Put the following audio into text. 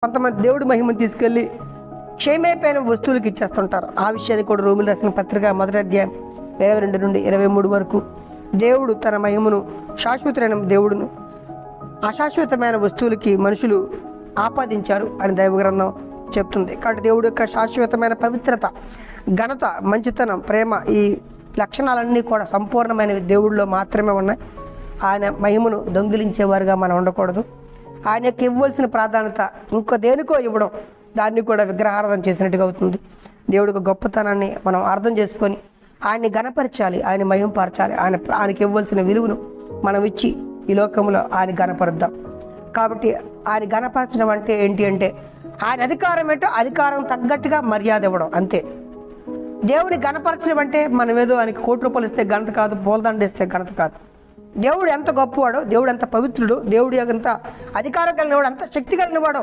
కొంతమంది దేవుడి మహిమను తీసుకెళ్ళి క్షయమైపోయిన వస్తువులకు ఇచ్చేస్తుంటారు. ఆ విషయాన్ని కూడా రోమిలు రాసిన పత్రిక 1వ అధ్యాయం 22 నుండి 23 వరకు దేవుడు తన మహిమను శాశ్వతమైన దేవుడును అశాశ్వతమైన వస్తువులకి మనుషులు ఆపాదించారు అని దైవ గ్రంథం చెప్తుంది. కాబట్టి దేవుడు యొక్క శాశ్వతమైన పవిత్రత, ఘనత, మంచితనం, ప్రేమ, ఈ లక్షణాలన్నీ కూడా సంపూర్ణమైన దేవుడిలో మాత్రమే ఉన్నాయి. ఆయన మహిమను దొంగిలించేవారుగా మనం ఉండకూడదు. ఆయనకి ఇవ్వాల్సిన ప్రాధాన్యత ఇంకో దేనికో ఇవ్వడం, దాన్ని కూడా విగ్రహారాధన చేసినట్టుగా అవుతుంది. దేవుడి యొక్క గొప్పతనాన్ని మనం అర్థం చేసుకొని ఆయన్ని ఘనపరచాలి, ఆయన మహిమపరచాలి. ఆయనకి ఇవ్వాల్సిన విలువను మనం ఇచ్చి ఈ లోకంలో ఆయన ఘనపరుద్దాం. కాబట్టి ఆయన ఘనపరచడం అంటే ఏంటి అంటే, ఆయన అధికారం ఏంటో అధికారం తగ్గట్టుగా మర్యాద ఇవ్వడం అంతే. దేవుని ఘనపరచడం అంటే మనం ఏదో ఆయనకి ₹1 ఇస్తే ఘనత కాదు, పూలదండ ఇస్తే ఘనత కాదు. దేవుడు ఎంత గొప్పవాడో, దేవుడు ఎంత పవిత్రుడు, దేవుడు ఎంత అధికారం కలిగినవాడు, ఎంత శక్తి కలిగినవాడో